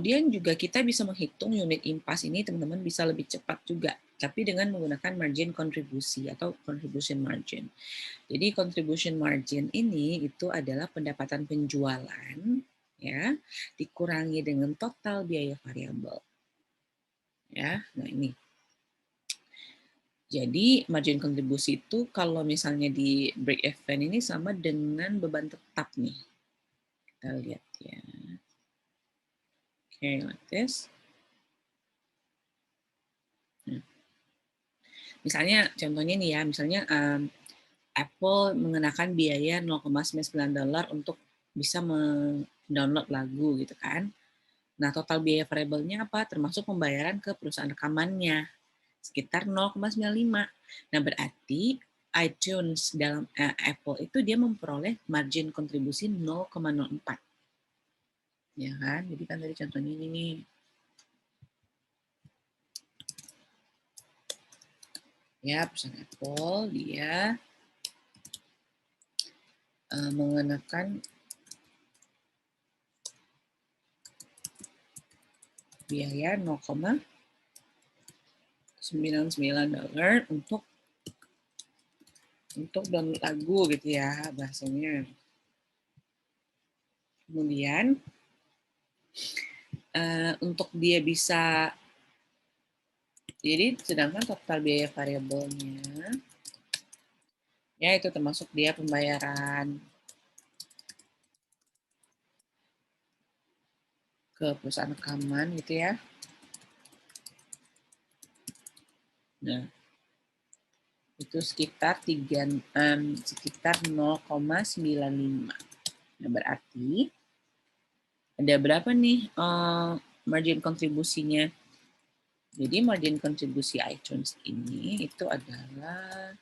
Kemudian juga kita bisa menghitung unit impas ini teman-teman bisa lebih cepat juga, tapi dengan menggunakan margin kontribusi atau contribution margin. Jadi contribution margin ini itu adalah pendapatan penjualan ya dikurangi dengan total biaya variabel. Ya, nah ini. Jadi margin kontribusi itu kalau misalnya di break even ini sama dengan beban tetap nih. Kita lihat ya. Oke, like this. Nah, misalnya contohnya nih ya, misalnya Apple mengenakan biaya $0,99 untuk bisa mendownload lagu gitu kan. Nah, total biaya variabelnya apa? Termasuk pembayaran ke perusahaan rekamannya, sekitar 0,95. Nah, berarti iTunes dalam Apple itu dia memperoleh margin kontribusi 0,04. Ya kan? Jadi kan tadi contohnya ini nih. Ya, perusahaan Apple dia mengenakan biaya $0,99 untuk download lagu gitu ya bahasanya. Kemudian untuk dia bisa, jadi sedangkan total biaya variabelnya ya itu termasuk dia pembayaran ke perusahaan rekaman gitu ya. Nah, itu sekitar 0,95. Nah, berarti ada berapa nih margin kontribusinya? Jadi margin kontribusi iTunes ini itu adalah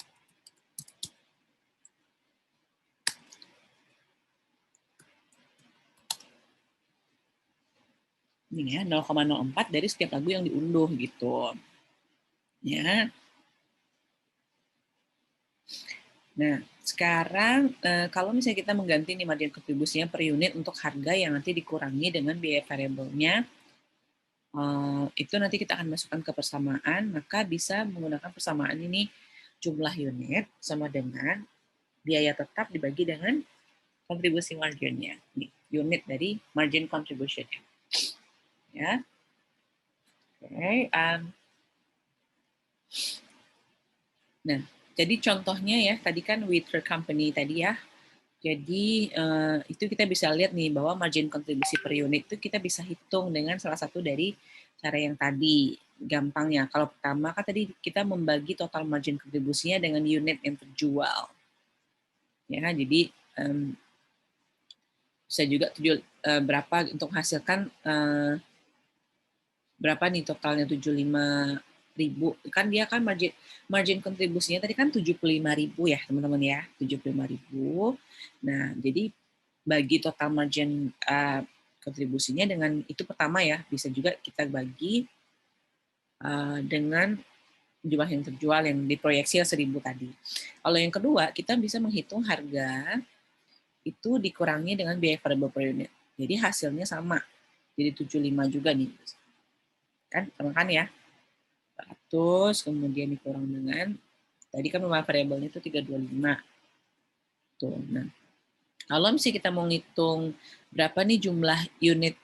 ini ya 0,04 dari setiap lagu yang diunduh gitu. Ya. Nah, sekarang kalau misalnya kita mengganti nih margin kontribusinya per unit untuk harga yang nanti dikurangi dengan biaya variabelnya, itu nanti kita akan masukkan ke persamaan, maka bisa menggunakan persamaan ini jumlah unit sama dengan biaya tetap dibagi dengan kontribusi marginnya. Nih, unit dari margin contribution. Ya. Oke. Nah, jadi contohnya ya, tadi kan with her company tadi ya. Jadi itu kita bisa lihat nih bahwa margin kontribusi per unit itu kita bisa hitung dengan salah satu dari cara yang tadi. Gampangnya, kalau pertama kan tadi kita membagi total margin kontribusinya dengan unit yang terjual. Ya, jadi bisa juga berapa untuk menghasilkan berapa nih totalnya 75.000, kan dia kan margin kontribusinya tadi kan 75.000 ya teman-teman ya, 75.000. Nah, jadi bagi total margin kontribusinya dengan itu pertama ya, bisa juga kita bagi dengan jumlah yang terjual yang diproyeksi 1.000 tadi. Kalau yang kedua, kita bisa menghitung harga itu dikurangi dengan biaya variable per unit. Jadi hasilnya sama, jadi 75 juga nih. Kan, sama kan ya? 100, kemudian dikurang dengan, tadi kan rumah variabelnya itu 325. Tuh, nah. Kalau misalnya kita mau ngitung berapa nih jumlah unit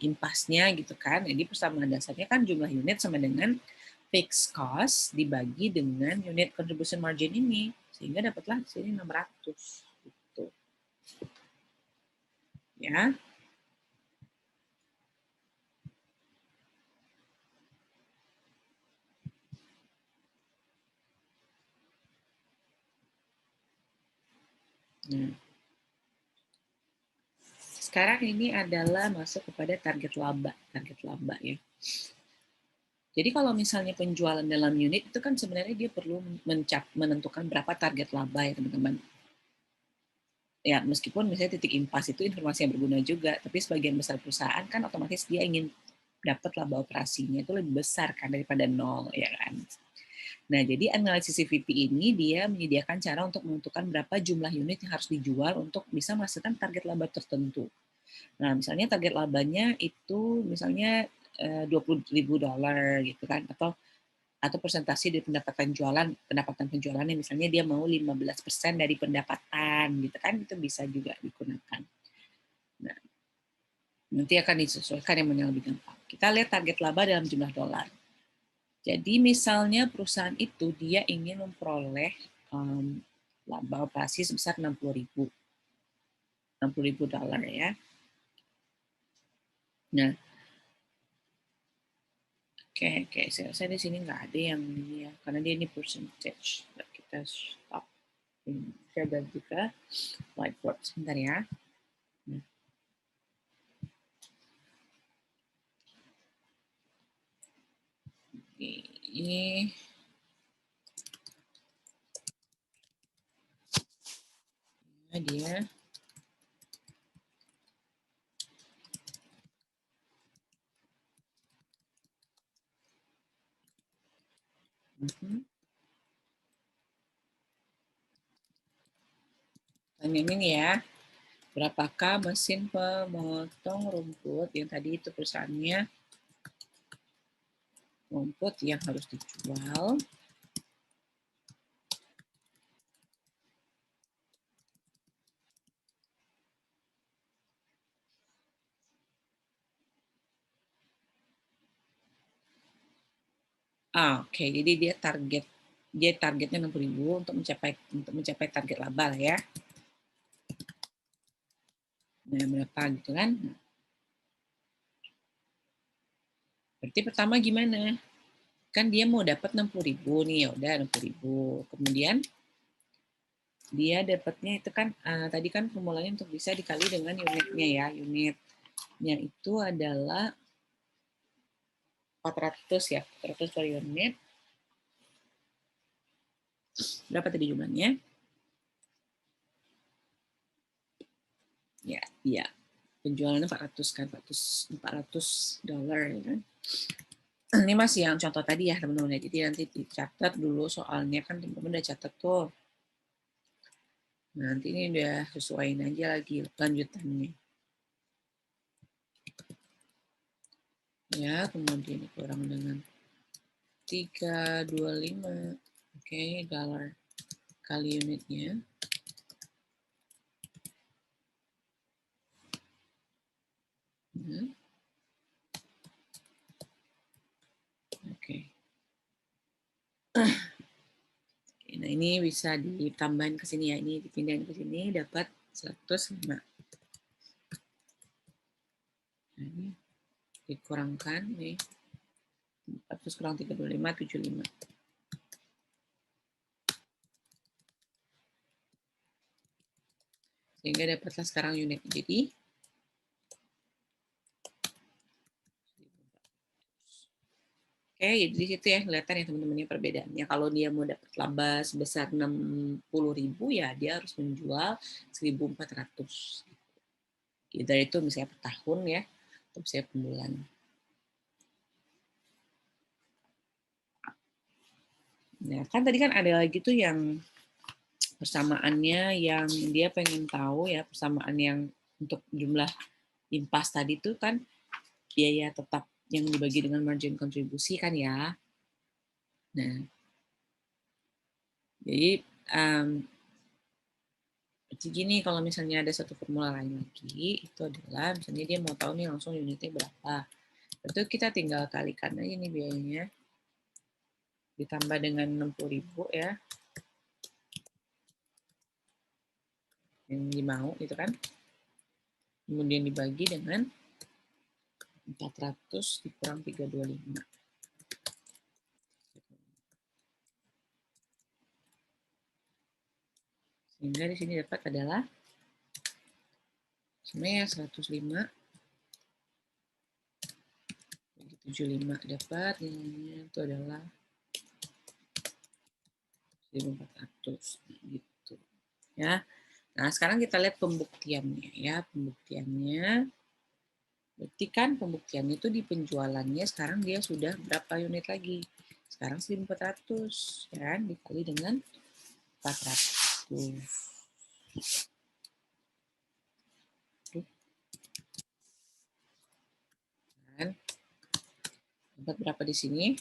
impasnya gitu kan, jadi persamaan dasarnya kan jumlah unit sama dengan fixed cost dibagi dengan unit contribution margin ini, sehingga dapatlah di sini 600 gitu. Ya. Nah, sekarang ini adalah masuk kepada target laba ya. Jadi kalau misalnya penjualan dalam unit itu kan sebenarnya dia perlu menentukan berapa target laba ya teman-teman. Ya meskipun misalnya titik impas itu informasi yang berguna juga, tapi sebagian besar perusahaan kan otomatis dia ingin dapat laba operasinya itu lebih besar kan daripada nol ya kan. Nah, jadi analisis CVP ini dia menyediakan cara untuk menentukan berapa jumlah unit yang harus dijual untuk bisa menghasilkan target laba tertentu. Nah, misalnya target labanya itu misalnya $20.000 gitu kan, atau persentase dari pendapatan penjualannya, misalnya dia mau 15% dari pendapatan gitu kan, itu bisa juga digunakan. Nah, nanti akan disesuaikan yang mana lebih gampang. Kita lihat target laba dalam jumlah dolar. Jadi misalnya perusahaan itu dia ingin memperoleh laba operasi sebesar $60.000 ya. Nah, oke, saya di sini nggak ada yang ini ya, karena dia ini percentage. Kita stop. Saya juga whiteboard sebentar ya. Nah, ini dia. Tanyain ini ya, berapakah mesin pemotong rumput yang tadi itu perusahaannya rumput yang harus dijual? Oke, jadi dia targetnya 60.000 untuk mencapai target laba lah ya. Nah, berapa gitu kan? Berarti pertama gimana? Kan dia mau dapat 60.000 nih, ya udah 60.000. Kemudian dia dapatnya itu kan tadi kan formulanya untuk bisa dikali dengan unitnya ya. Unitnya itu adalah 400 ya, 400 per unit. Berapa tadi jumlahnya? Ya, iya. Penjualannya 400 kan, $400 ya kan. Ini masih yang contoh tadi ya teman-teman. Jadi nanti dicatat dulu soalnya kan teman-teman udah catat tuh. Nanti ini udah sesuaiin aja lagi lanjutannya. Ya, kemudian dikurang dengan 325. Oke, dollar kali unitnya. Oke. Nah, ini bisa ditambahin ke sini ya. Ini dipindahin ke sini dapat 105. Nah, ini dikurangkan nih. 400 kurang 325, 75. Sehingga dapatlah sekarang unit. Jadi oke, jadi di situ ya kelihatan ya teman-teman perbedaannya. Kalau dia mau dapat laba sebesar 60.000 ya dia harus menjual 1.400. Gitu itu misalnya per tahun ya, atau misalnya per bulan. Nah, kan tadi kan ada lagi tuh yang persamaannya yang dia pengen tahu ya, persamaan yang untuk jumlah impas tadi tuh kan biaya tetap yang dibagi dengan margin kontribusi kan ya. Nah, jadi gini, kalau misalnya ada satu formula lain lagi, itu adalah misalnya dia mau tahu nih langsung unitnya berapa. Itu kita tinggal kalikan aja nih biayanya. Ditambah dengan 60.000 ya. Yang dimau gitu kan. Kemudian dibagi dengan 400 dikurang 325. Sehingga di sini dapat adalah sebenarnya 105 bagi 75 dapat itu adalah 1.400 gitu ya. Nah, sekarang kita lihat pembuktiannya ya. Pembuktiannya berarti kan pembuktiannya itu di penjualannya sekarang dia sudah berapa unit lagi? Sekarang 1.400 ya kan dikali dengan 400. Dapat berapa di sini?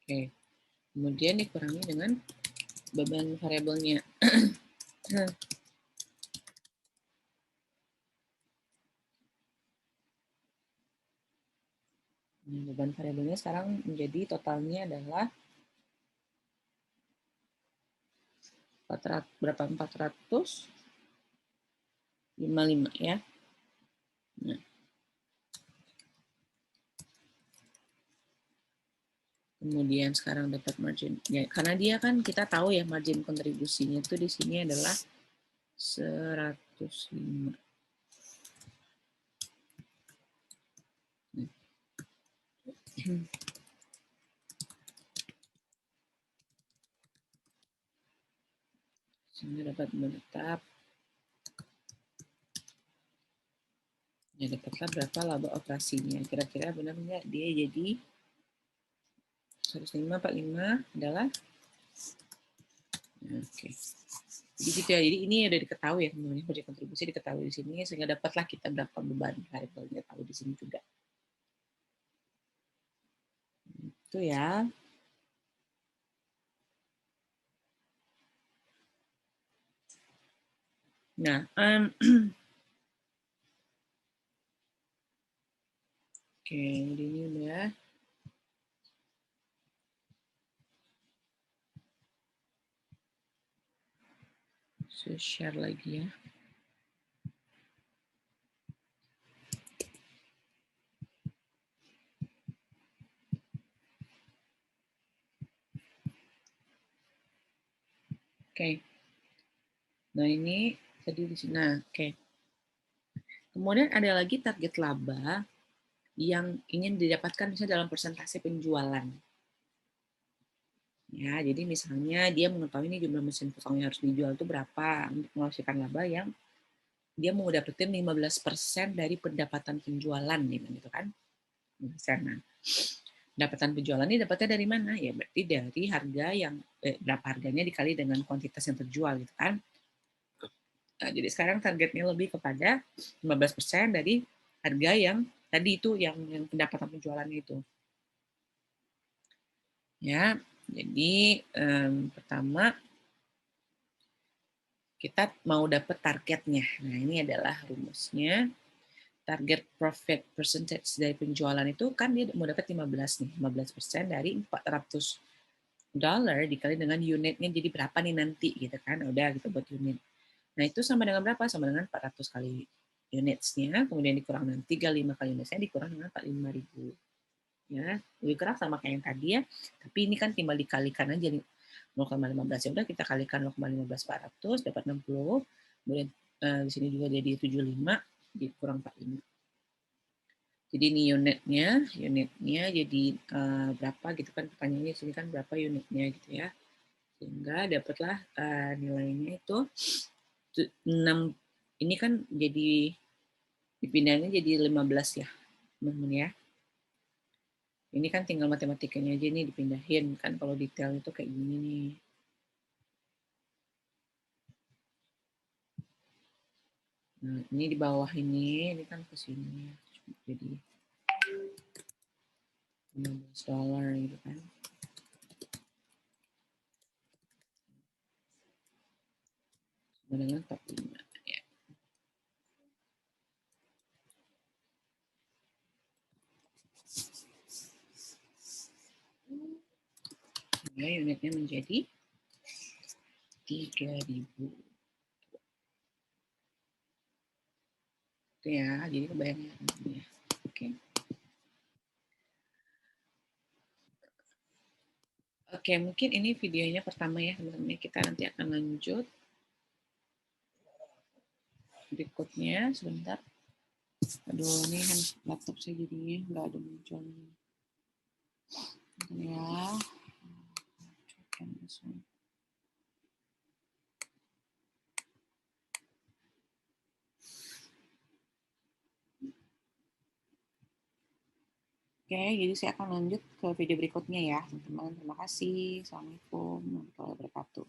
Oke. Kemudian dikurangi dengan beban variabelnya. Beban variabelnya sekarang menjadi totalnya adalah 455 ya. Nah, kemudian sekarang dapat margin. Ya, karena dia kan kita tahu ya margin kontribusinya itu di sini adalah 105. Sini dapat menetap. Ya, dapatlah berapa laba operasinya. Kira-kira benar nggak dia jadi 105,45 adalah oke. Jadi gitu ya. Jadi ini udah diketahui ya teman-teman, proyek kontribusi diketahui di sini sehingga dapatlah kita berapa beban variabelnya tahu di sini juga. Itu ya. Nah, oke, ini udah. Saya share lagi ya. Oke. Nah, ini tadi di sini. Nah, oke. Kemudian ada lagi target laba yang ingin didapatkan misalnya dalam persentase penjualan. Ya, jadi misalnya dia mengetahui ini jumlah mesin kosong yang harus dijual itu berapa untuk menghasilkan laba yang dia mau dapetin 15% dari pendapatan penjualan gitu kan. Nah, pendapatan penjualan ini dapatnya dari mana? Ya berarti dari harga yang berapa harganya dikali dengan kuantitas yang terjual gitu kan. Nah, jadi sekarang targetnya lebih kepada 15% dari harga yang tadi itu yang pendapatan penjualannya itu. Ya, jadi pertama kita mau dapat targetnya. Nah, ini adalah rumusnya. Target profit percentage dari penjualan itu kan dia mau dapat 15 nih, 15% dari $400 dikali dengan unitnya jadi berapa nih nanti gitu kan. Udah gitu buat unit. Nah, itu sama dengan berapa? Sama dengan 400 kali unitsnya, kemudian dikurang dengan 35 kali unitsnya dikurang dengan 45.000. Ya, lebih kurang sama kayak yang tadi ya. Tapi ini kan tinggal dikalikan aja nih. 0,15 ya udah kita kalikan 0,15 400 dapat 60. Kemudian di sini juga jadi 75 dikurang 45. Jadi ini unitnya jadi berapa gitu kan pertanyaannya di sini kan berapa unitnya gitu ya. Sehingga dapatlah nilainya itu 6 ini kan jadi dipindahnya jadi 15 ya, teman-teman ya. Ini kan tinggal matematikanya aja nih dipindahin kan kalau detail itu kayak gini nih. Nah, ini di bawah ini kan ke sini. Jadi $15 gitu kan. Sama dengan 45. Ya. Sehingga unitnya menjadi 3.000. Itu ya, jadi kebayang ya. Oke. Oke, mungkin ini videonya pertama ya, teman-teman. Kita nanti akan lanjut berikutnya sebentar. Aduh, ini kan laptop saya jadinya nggak ada muncul. Ya. Oke, jadi saya akan lanjut ke video berikutnya ya, teman-teman. Terima kasih. Assalamualaikum warahmatullahi wabarakatuh.